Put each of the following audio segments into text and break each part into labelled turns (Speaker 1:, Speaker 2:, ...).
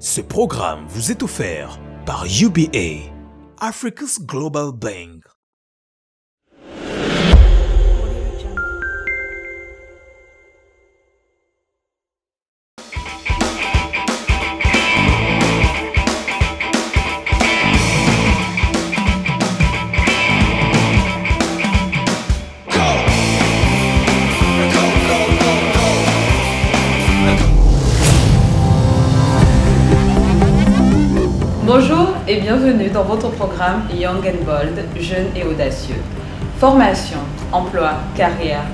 Speaker 1: Ce programme vous est offert par UBA, Africa's Global Bank.
Speaker 2: Bonjour et bienvenue dans votre programme Young and Bold, Jeune et Audacieux. Formation, emploi, carrière,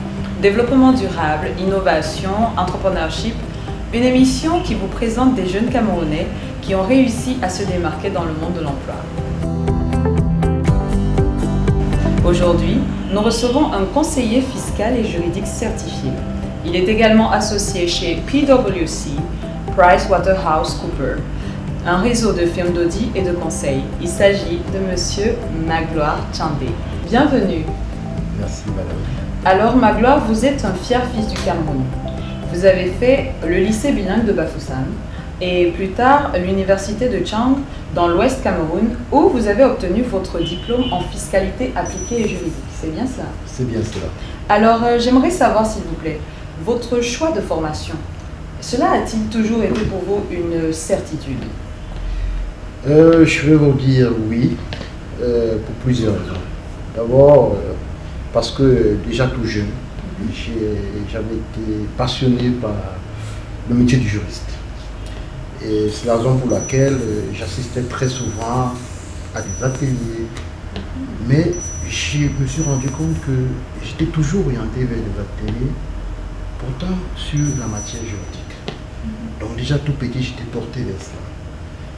Speaker 2: développement durable, innovation, entrepreneurship, une émission qui vous présente des jeunes Camerounais qui ont réussi à se démarquer dans le monde de l'emploi. Aujourd'hui, nous recevons un conseiller fiscal et juridique certifié. Il est également associé chez PwC, PricewaterhouseCoopers, un réseau de firmes d'audit et de conseil. Il s'agit de Monsieur Magloire Tchandé. Bienvenue.
Speaker 3: Merci madame.
Speaker 2: Alors Magloire, vous êtes un fier fils du Cameroun. Vous avez fait le lycée bilingue de Bafoussam et plus tard l'université de Tchang dans l'ouest Cameroun où vous avez obtenu votre diplôme en fiscalité appliquée et juridique. C'est bien ça?
Speaker 3: C'est bien cela.
Speaker 2: Alors j'aimerais savoir s'il vous plaît, votre choix de formation, cela a-t-il toujours été pour vous une certitude?
Speaker 3: Je vais vous dire oui, pour plusieurs raisons. D'abord, parce que déjà tout jeune, j'avais été passionné par le métier du juriste. Et c'est la raison pour laquelle j'assistais très souvent à des ateliers. Mais je me suis rendu compte que j'étais toujours orienté vers des ateliers, pourtant sur la matière juridique. Donc déjà tout petit, j'étais porté vers cela.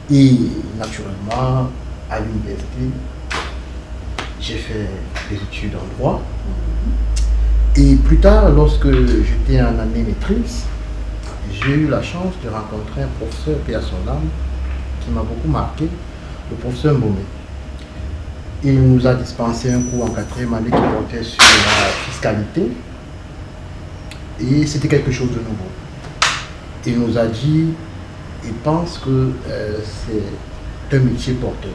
Speaker 3: Et naturellement, à l'université, j'ai fait des études en droit. Et plus tard, lorsque j'étais en année maîtrise, j'ai eu la chance de rencontrer un professeur, paix à son âme, qui m'a beaucoup marqué, le professeur Mbomé. Il nous a dispensé un cours en 4e année qui portait sur la fiscalité. Et c'était quelque chose de nouveau. Il nous a dit, il pense que c'est un métier porteur.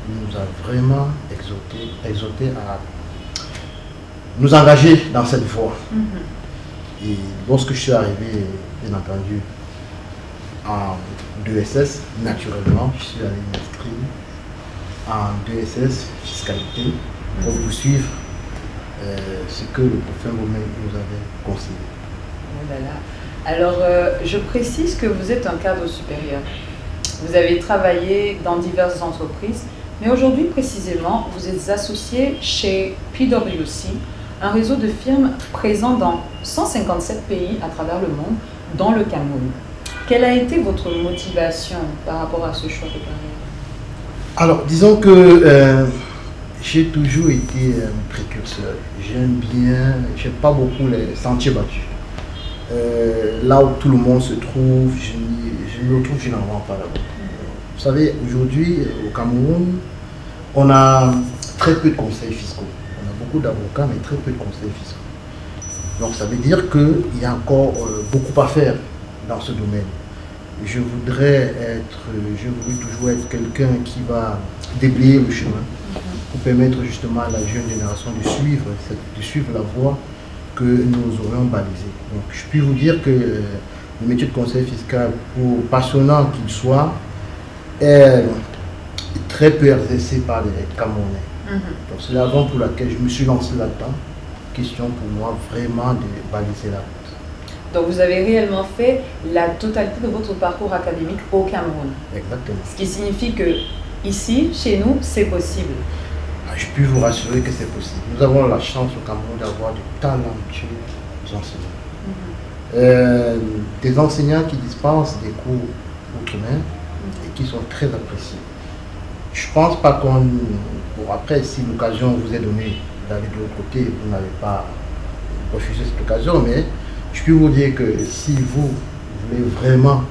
Speaker 3: Il nous a vraiment exhorté à nous engager dans cette voie. Et lorsque je suis arrivé, bien entendu, en 2SS, naturellement, je suis allé m'inscrire en 2SS fiscalité pour poursuivre ce que le professeur Mbomé nous avait conseillé.
Speaker 2: Oh là là. Alors, je précise que vous êtes un cadre supérieur. Vous avez travaillé dans diverses entreprises, mais aujourd'hui précisément, vous êtes associé chez PwC, un réseau de firmes présent dans 157 pays à travers le monde, dont le Cameroun. Quelle a été votre motivation par rapport à ce choix de carrière?
Speaker 3: Alors, disons que j'ai toujours été un précurseur. J'aime bien, j'aime pas beaucoup les sentiers battus. Là où tout le monde se trouve, je me retrouve généralement pas là-bas. Vous savez, aujourd'hui, au Cameroun, on a très peu de conseils fiscaux. On a beaucoup d'avocats, mais très peu de conseils fiscaux. Donc ça veut dire qu'il y a encore beaucoup à faire dans ce domaine. Je voudrais toujours être quelqu'un qui va déblayer le chemin pour permettre justement à la jeune génération de suivre la voie que nous aurions balisé. Donc je puis vous dire que le métier de conseil fiscal, pour passionnant qu'il soit, est très peu exercé par les Camerounais. Donc c'est la raison pour laquelle je me suis lancé là-dedans. Question pour moi vraiment de baliser la route.
Speaker 2: Donc vous avez réellement fait la totalité de votre parcours académique au Cameroun.
Speaker 3: Exactement.
Speaker 2: Ce qui signifie que ici, chez nous, c'est possible.
Speaker 3: Je puis vous rassurer que c'est possible. Nous avons la chance au Cameroun d'avoir de talentueux enseignants. Des enseignants qui dispensent des cours outre-mer et qui sont très appréciés. Je ne pense pas qu'on... Bon, après, si l'occasion vous est donnée d'aller de l'autre côté, vous n'avez pas refusé cette occasion, mais je peux vous dire que si vous voulez vraiment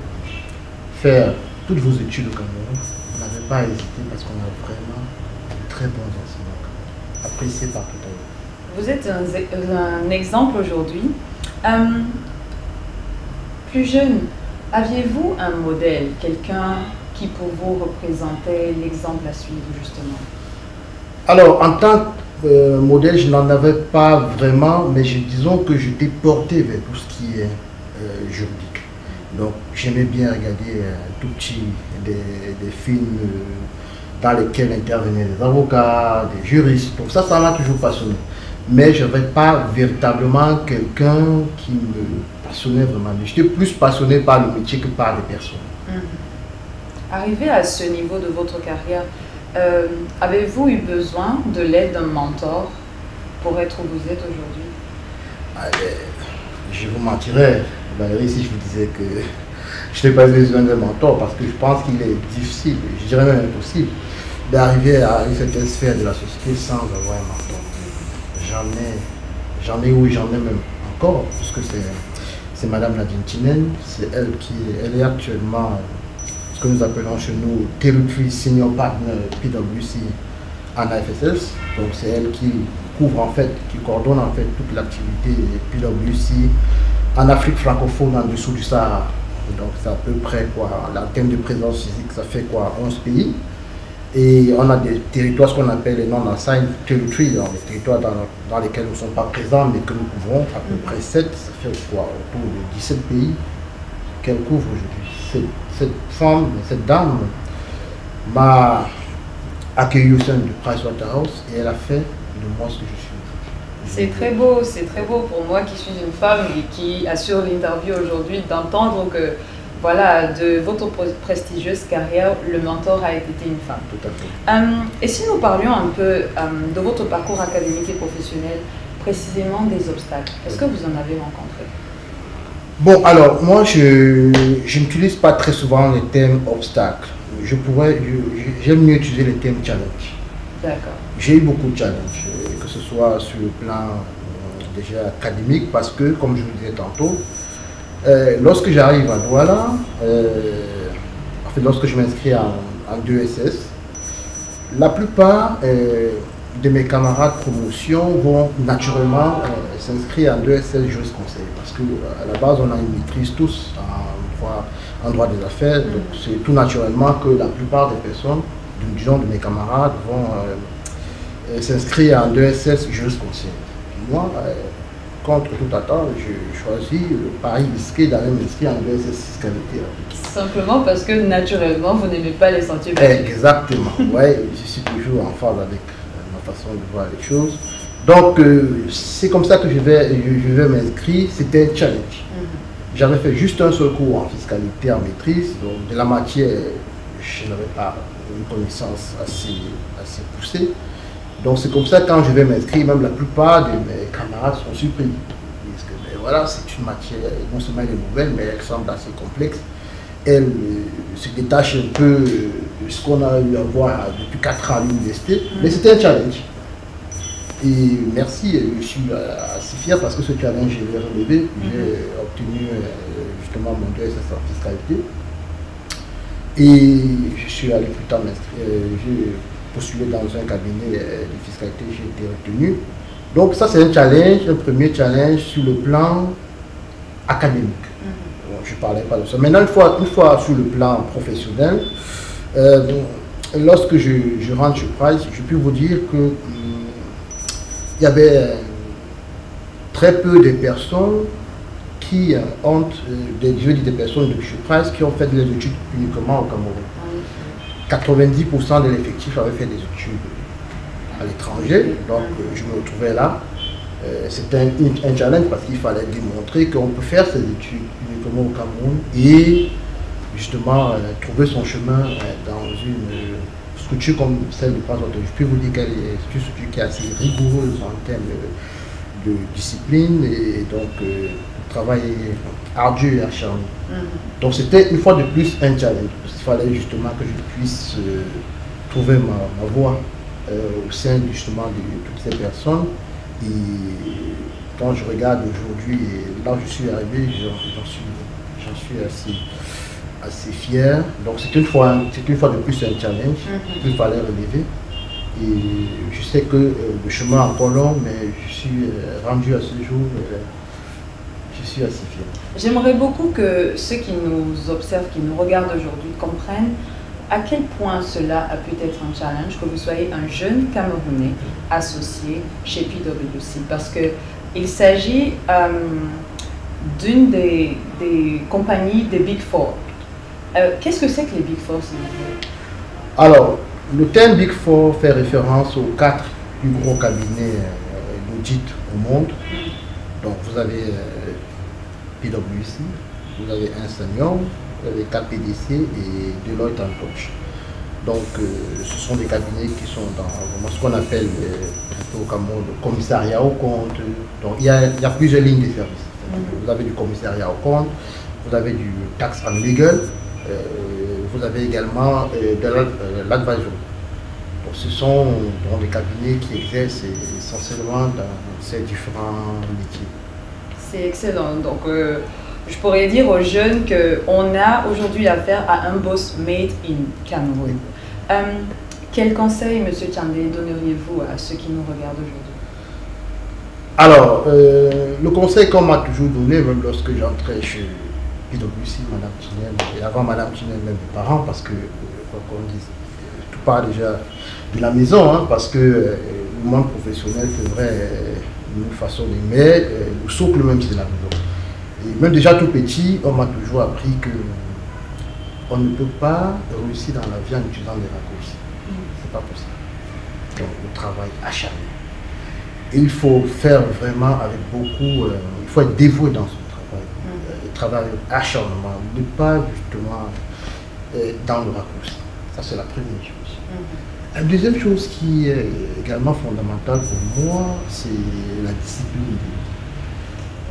Speaker 3: faire toutes vos études au Cameroun, vous n'avez pas à hésiter parce qu'on a vraiment de très bons enseignants, appréciés par tout le monde.
Speaker 2: Vous êtes un exemple aujourd'hui. Plus jeune, Aviez-vous un modèle, quelqu'un qui pour vous représentait l'exemple à suivre justement?
Speaker 3: Alors, en tant que modèle, je n'en avais pas vraiment, mais disons que j'étais porté vers tout ce qui est juridique. Donc, j'aimais bien regarder tout petit des films dans lesquels intervenaient des avocats, des juristes. Donc ça m'a toujours passionné. Mais je n'avais pas véritablement quelqu'un qui me passionnait vraiment. J'étais plus passionné par le métier que par les personnes.
Speaker 2: Arrivé à ce niveau de votre carrière, avez-vous eu besoin de l'aide d'un mentor pour être où vous êtes aujourd'hui?
Speaker 3: Je vous mentirais, Valérie, si je vous disais que je n'ai pas besoin d'un mentor, parce que je pense qu'il est difficile, je dirais même impossible, d'arriver à une certaine sphère de la société sans avoir un mentor. J'en ai oui, j'en ai même encore, puisque c'est Madame Nadine Tinen, c'est elle est actuellement ce que nous appelons chez nous Territory Senior Partner PwC en AFSS. Donc c'est elle qui couvre en fait, qui coordonne en fait toute l'activité PwC en Afrique francophone en dessous du Sahara. Donc c'est à peu près quoi, en termes de présence physique, ça fait quoi, 11 pays. Et on a des territoires, ce qu'on appelle les non-assigned territories, les territoires dans lesquels nous ne sommes pas présents, mais que nous couvrons à peu près 7, ça fait quoi, autour de 17 pays qu'elle couvre aujourd'hui. Cette dame m'a accueilli au sein de Pricewaterhouse et elle a fait de moi ce que je suis.
Speaker 2: C'est très beau pour moi qui suis une femme et qui assure l'interview aujourd'hui d'entendre que voilà, de votre prestigieuse carrière, le mentor a été une femme.
Speaker 3: Tout à fait.
Speaker 2: Et si nous parlions un peu de votre parcours académique et professionnel, précisément des obstacles, est-ce que vous en avez rencontré?
Speaker 3: Bon, alors, moi, je n'utilise pas très souvent les termes obstacles. J'aime mieux utiliser les termes challenge.
Speaker 2: D'accord.
Speaker 3: J'ai eu beaucoup de challenges, que ce soit sur le plan déjà académique, parce que, comme je vous disais tantôt, lorsque j'arrive à Douala, en fait, lorsque je m'inscris en 2SS, la plupart de mes camarades promotion vont naturellement s'inscrire en 2SS jurisconseil, parce qu'à la base, on a une maîtrise tous en droit des affaires, donc c'est tout naturellement que la plupart des personnes, disons de mes camarades, vont s'inscrire en 2SS jurisconseil. Moi, contre toute attente, je choisis le pari risqué d'aller m'inscrire en 2SS fiscalité.
Speaker 2: Simplement parce que naturellement, vous n'aimez pas les sentiers battus.
Speaker 3: Exactement, ouais, je suis toujours en phase avec ma façon de voir les choses. Donc, c'est comme ça que je vais m'inscrire, c'était un challenge. J'avais fait juste un seul cours en fiscalité, en maîtrise, donc de la matière, je n'avais pas une connaissance assez poussée. Donc c'est comme ça, quand je vais m'inscrire, même la plupart de mes camarades sont surpris. Parce que ben, voilà, c'est une matière, non seulement elle est nouvelle, mais elle semble assez complexe. Elle se détache un peu de ce qu'on a eu à voir depuis 4 ans à l'université, mais c'était un challenge. Et merci, je suis assez fier parce que ce challenge, je l'ai relevé. J'ai obtenu justement mon 2SS en fiscalité. Et je suis allé plus tard m'inscrire. J'ai postulé dans un cabinet de fiscalité, j'ai été retenu. Donc ça c'est un challenge, un premier challenge sur le plan académique. Bon, je ne parlais pas de ça. Maintenant, une fois sur le plan professionnel, lorsque je rentre chez Price, je peux vous dire que il y avait très peu de personnes qui ont, des personnes de chez Price qui ont fait des études uniquement au Cameroun. 90% de l'effectif avait fait des études à l'étranger, donc je me retrouvais là. C'était un challenge parce qu'il fallait démontrer qu'on peut faire ces études uniquement au Cameroun et justement trouver son chemin dans une structure comme celle de Pricewaterhouse. Je peux vous dire qu'elle est une structure qui est assez rigoureuse en termes de discipline et donc travail ardu et acharné. Donc c'était une fois de plus un challenge. Il fallait justement que je puisse trouver ma voie au sein justement de toutes ces personnes. Et quand je regarde aujourd'hui, là où je suis arrivé, j'en suis assez fier. Donc c'est une fois de plus un challenge qu'il fallait relever. Et je sais que le chemin est encore long, mais je suis rendu à ce jour. Je suis assez fier.
Speaker 2: J'aimerais beaucoup que ceux qui nous observent, qui nous regardent aujourd'hui, comprennent à quel point cela a pu être un challenge que vous soyez un jeune Camerounais associé chez PwC, parce qu'il s'agit d'une des compagnies des Big Four. Qu'est-ce que c'est que les Big Four, s'il vous plaît?
Speaker 3: Alors, le terme Big Four fait référence aux 4 plus gros cabinets d'audit au monde. Donc, vous avez PwC, vous avez Ernst & Young, vous avez KPDC et Deloitte & Touche. Donc, ce sont des cabinets qui sont dans ce qu'on appelle un peu au Cameroun le commissariat au compte. Donc, il y a plusieurs lignes de service. Vous avez du commissariat au compte, vous avez du tax and legal, vous avez également de l'advisory. Donc, ce sont des cabinets qui exercent essentiellement dans ces différents métiers.
Speaker 2: C'est excellent. Donc, je pourrais dire aux jeunes qu'on a aujourd'hui affaire à un boss made in Cameroun. Quel conseil, M. Tchandé, donneriez-vous à ceux qui nous regardent aujourd'hui?
Speaker 3: Alors, le conseil qu'on m'a toujours donné, même lorsque j'entrais chez PwC, Mme Tinel, et avant Mme Tinel, même mes parents, parce que, quoi qu'on dise, tout part déjà de la maison, hein, parce que le monde professionnel, c'est vrai, nous façonner, mais le socle même, c'est la maison. Et même déjà tout petit, on m'a toujours appris que on ne peut pas réussir dans la vie en utilisant des raccourcis. C'est pas possible. Donc, le travail acharné. Et il faut faire vraiment avec beaucoup, il faut être dévoué dans son travail. Travailler avec acharnement, ne pas justement dans le raccourci. Ça, c'est la première chose. La deuxième chose qui est également fondamentale pour moi, c'est la discipline.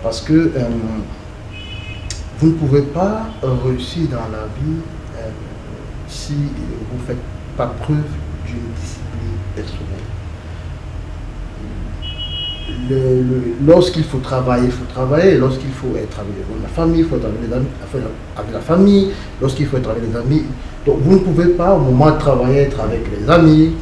Speaker 3: Parce que vous ne pouvez pas réussir dans la vie si vous ne faites pas preuve d'une discipline personnelle. Lorsqu'il faut travailler, il faut travailler. Lorsqu'il faut être avec la famille, il faut être avec la famille. Lorsqu'il faut être avec les amis. Donc vous ne pouvez pas au moment de travailler être avec les amis.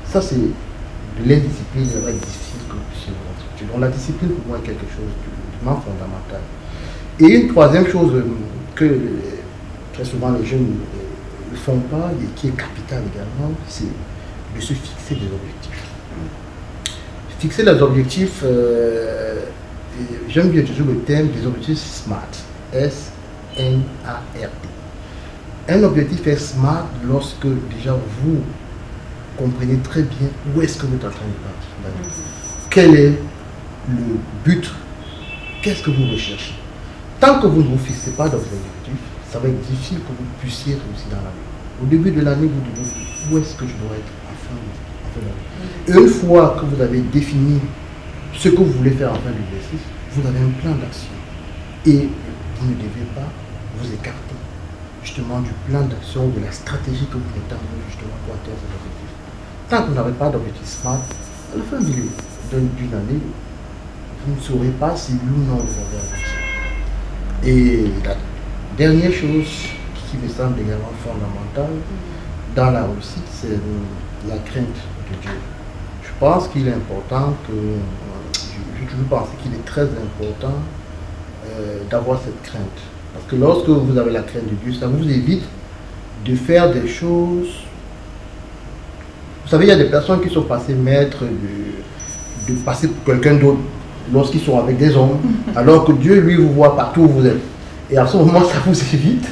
Speaker 3: Ça c'est de l'indiscipline, il va être difficile que vous puissiez vous instituer. Donc la discipline pour moi est quelque chose de vraiment fondamental. Et une troisième chose que très souvent les jeunes ne font pas et qui est capitale également, c'est de se fixer des objectifs. Fixer les objectifs, j'aime bien toujours le terme des objectifs SMART, S-M-A-R-T. Un objectif est SMART lorsque déjà vous comprenez très bien où est-ce que vous êtes en train de partir. Quel est le but? Qu'est-ce que vous recherchez? Tant que vous ne vous fixez pas d'objectifs, ça va être difficile que vous puissiez réussir dans la vie. Au début de l'année, vous devez dire où est-ce que je dois être en fin d'année. Et une fois que vous avez défini ce que vous voulez faire en fin d'exercice, vous avez un plan d'action. Et vous ne devez pas vous écarter justement du plan d'action, de la stratégie que vous mettez en œuvre justement pour atteindre cet objectif. Tant que vous n'avez pas d'objectif SMART, à la fin d'une année, vous ne saurez pas si oui ou non vous avez avancé. Et la dernière chose qui me semble également fondamentale dans la réussite, c'est la crainte de Dieu. Je pense qu'il est important que, j'ai toujours pensé qu'il est très important d'avoir cette crainte. Parce que lorsque vous avez la crainte de Dieu, ça vous évite de faire des choses. Vous savez, il y a des personnes qui sont passées maîtres de passer pour quelqu'un d'autre lorsqu'ils sont avec des hommes, alors que Dieu, lui, vous voit partout où vous êtes. Et à ce moment, ça vous évite,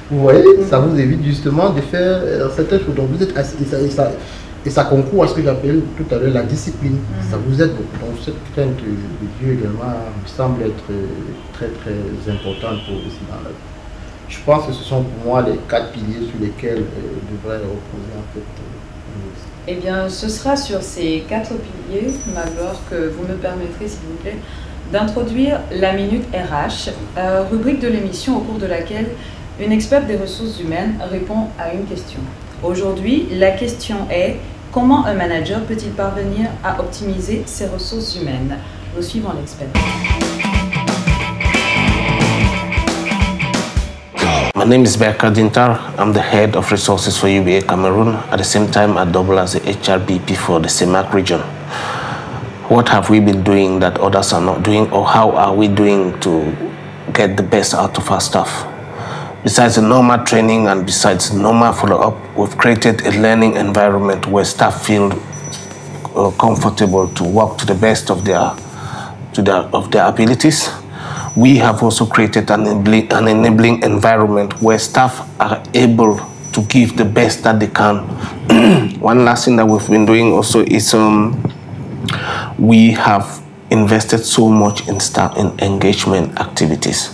Speaker 3: vous voyez, ça vous évite justement de faire certaines choses. Donc vous êtes assis, et ça concourt à ce que j'appelle tout à l'heure la discipline. Ça vous aide beaucoup. Donc cette crainte de Dieu également me semble être très très importante pour aussi dans la vie. Je pense que ce sont pour moi les 4 piliers sur lesquels devrait reposer en fait.
Speaker 2: Eh bien, ce sera sur ces 4 piliers, Magloire, que vous me permettrez, s'il vous plaît, d'introduire la Minute RH, rubrique de l'émission au cours de laquelle une experte des ressources humaines répond à une question. Aujourd'hui, la question est « Comment un manager peut-il parvenir à optimiser ses ressources humaines ?» Nous suivons l'expert.
Speaker 4: My name is Berka Dintar. I'm the head of resources for UBA Cameroon. At the same time, I double as the HRBP for the CEMAC region. what have we been doing that others are not doing, or how are we doing to get the best out of our staff. Besides the normal training and besides normal follow-up, we've created a learning environment where staff feel comfortable to work to the best of their abilities. We have also created an enabling environment where staff are able to give the best that they can. One last thing that we've been doing also is we have invested so much in staff in engagement activities.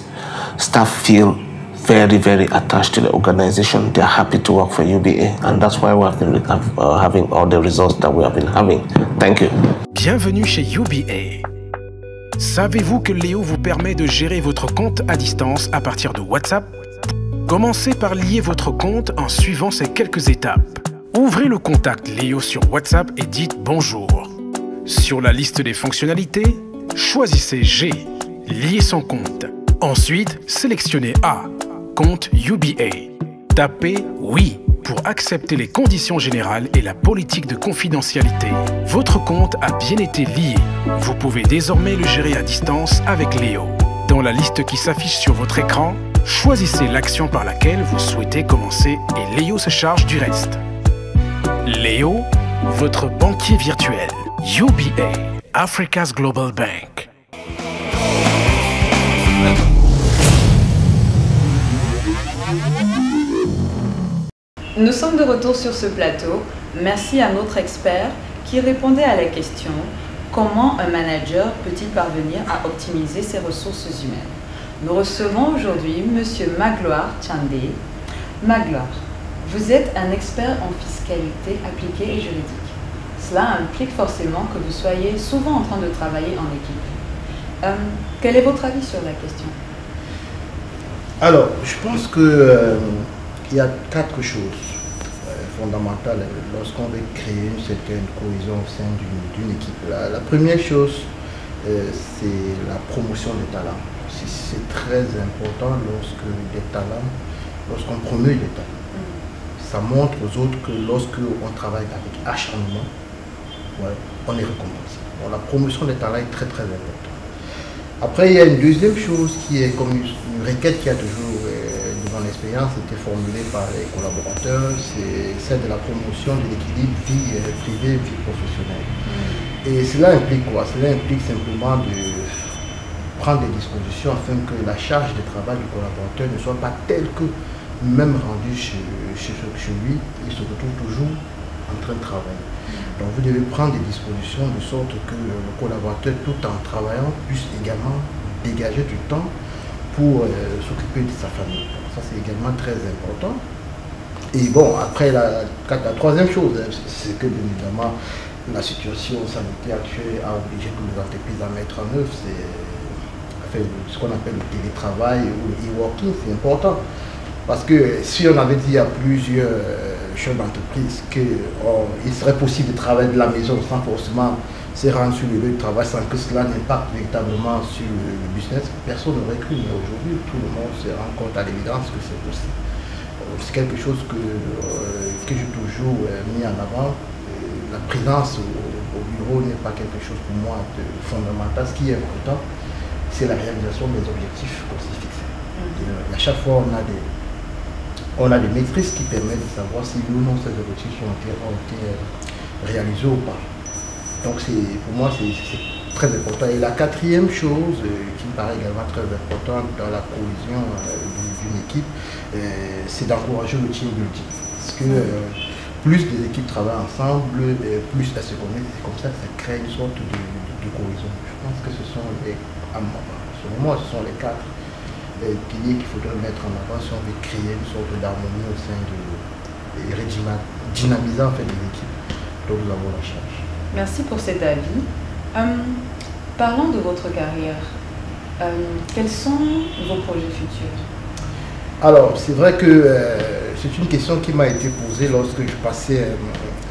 Speaker 4: Staff feel very, very attached to the organization. They're happy to work for UBA, and that's why we have been having all the results that we have been having. Thank you.
Speaker 1: Bienvenue chez UBA. Savez-vous que Léo vous permet de gérer votre compte à distance à partir de WhatsApp? Commencez par lier votre compte en suivant ces quelques étapes. Ouvrez le contact Léo sur WhatsApp et dites bonjour. Sur la liste des fonctionnalités, choisissez G, lier son compte. Ensuite, sélectionnez A, compte UBA. Tapez oui pour accepter les conditions générales et la politique de confidentialité. Votre compte a bien été lié. Vous pouvez désormais le gérer à distance avec Léo. Dans la liste qui s'affiche sur votre écran, choisissez l'action par laquelle vous souhaitez commencer et Léo se charge du reste. Léo, votre banquier virtuel. UBA, Africa's Global Bank.
Speaker 2: Nous sommes de retour sur ce plateau. Merci à notre expert qui répondait à la question « Comment un manager peut-il parvenir à optimiser ses ressources humaines ?» Nous recevons aujourd'hui M. Magloire Tchandé. Magloire, vous êtes un expert en fiscalité appliquée et juridique. Cela implique forcément que vous soyez souvent en train de travailler en équipe. Quel est votre avis sur la question?
Speaker 3: Alors, je pense que il y a quatre choses fondamentales lorsqu'on veut créer une certaine cohésion au sein d'une équipe. La première chose, c'est la promotion des talents. C'est très important lorsqu'on promeut des talents. Ça montre aux autres que lorsqu'on travaille avec acharnement, on est récompensé. Bon, la promotion des talents est très très importante. Après, il y a une deuxième chose qui est comme une requête qui a toujours, de mon expérience, été formulée par les collaborateurs, c'est celle de la promotion de l'équilibre vie privée, vie professionnelle. Et cela implique quoi? Cela implique simplement de prendre des dispositions afin que la charge de travail du collaborateur ne soit pas telle que, même rendu chez lui, il se retrouve toujours en train de travailler. Donc vous devez prendre des dispositions de sorte que le collaborateur, tout en travaillant, puisse également dégager du temps pour s'occuper de sa famille. Donc ça c'est également très important. Et bon, après la troisième chose, c'est que bien évidemment la situation sanitaire actuelle a obligé toutes les entreprises à mettre en œuvre, c'est ce qu'on appelle le télétravail ou le e-working, c'est important. Parce que si on avait dit à plusieurs chefs d'entreprise qu'il serait possible de travailler de la maison sans forcément se rendre sur le lieu de travail, sans que cela n'impacte véritablement sur le business, personne n'aurait cru. Mais aujourd'hui, tout le monde se rend compte à l'évidence que c'est possible. C'est quelque chose que j'ai toujours mis en avant. La présence au bureau n'est pas quelque chose pour moi de fondamental. Ce qui est important, c'est la réalisation des objectifs qu'on s'est fixés. À chaque fois, on a des maîtrises qui permettent de savoir si oui ou non ces objectifs ont été réalisés ou pas. Donc pour moi, c'est très important. Et la quatrième chose qui me paraît également très importante dans la cohésion d'une équipe, c'est d'encourager le team building. Parce que plus des équipes travaillent ensemble, plus elles se connaissent. C'est comme ça que ça crée une sorte de cohésion. Je pense que ce sont selon moi, ce sont les quatre piliers qu'il faudrait mettre en avant si on veut créer une sorte d'harmonie au sein et dynamiser en fait les équipes dont nous avons la charge.
Speaker 2: Merci pour cet avis. Parlons de votre carrière. Quels sont vos projets futurs?
Speaker 3: Alors, c'est vrai que c'est une question qui m'a été posée lorsque je passais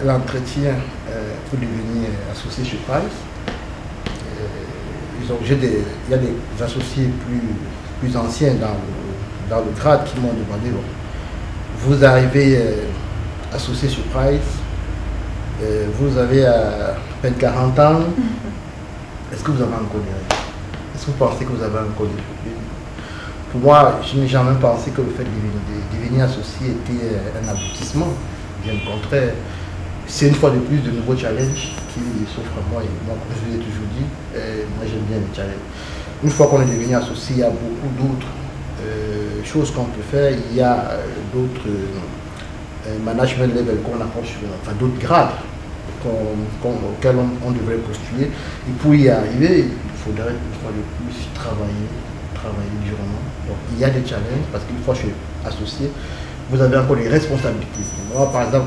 Speaker 3: l'entretien pour devenir associé chez Price. Il y a des associés plus anciens dans le grade qui m'ont demandé, bon, vous arrivez associé sur Price, vous avez à peine 40 ans, est-ce que vous avez encore des rêves? Est-ce que vous pensez que vous avez encore des rêves? Pour moi, je n'ai jamais pensé que le fait de devenir associé était un aboutissement. Bien au contraire, c'est une fois de plus de nouveaux challenges qui s'offrent à moi. Et moi, comme je l'ai toujours dit, moi j'aime bien les challenges. Une fois qu'on est devenu associé, il y a beaucoup d'autres choses qu'on peut faire. Il y a d'autres management level qu'on approche, enfin d'autres grades auxquels on devrait postuler. Et pour y arriver, il faudrait une fois de plus travailler durement. Donc il y a des challenges parce qu'une fois que je suis associé, vous avez encore des responsabilités. Moi, par exemple,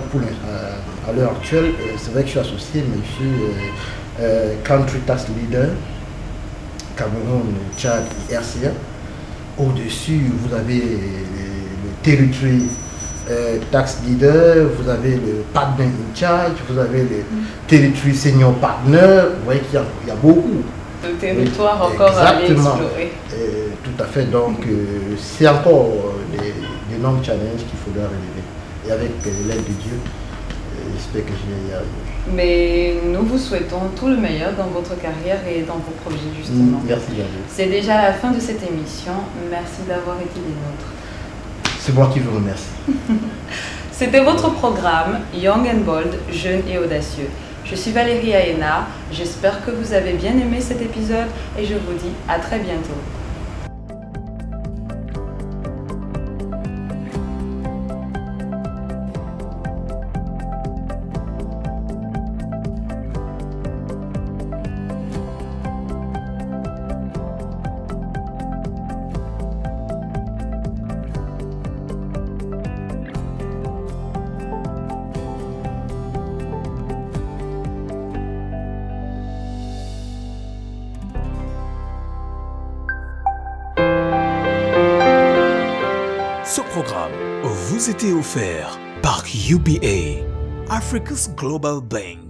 Speaker 3: à l'heure actuelle, c'est vrai que je suis associé, mais je suis country tax leader, Cameroun, Tchad et RCA. Au-dessus, vous avez le territory tax leader, vous avez le partner in charge, vous avez le territory senior partner. Vous voyez qu'il y a beaucoup
Speaker 2: de territoire encore à aller explorer.
Speaker 3: Tout à fait. Donc, c'est encore d'énormes challenges qu'il faudra relever. Et avec l'aide de Dieu, j'espère que je vais y arriver.
Speaker 2: Mais nous vous souhaitons tout le meilleur dans votre carrière et dans vos projets, justement.
Speaker 3: Merci, Gabriel.
Speaker 2: C'est déjà la fin de cette émission. Merci d'avoir été des nôtres.
Speaker 3: C'est moi qui vous remercie.
Speaker 2: C'était votre programme Young and Bold, jeune et audacieux. Je suis Valérie Aena. J'espère que vous avez bien aimé cet épisode et je vous dis à très bientôt.
Speaker 1: Ce programme vous était offert par UBA, Africa's Global Bank.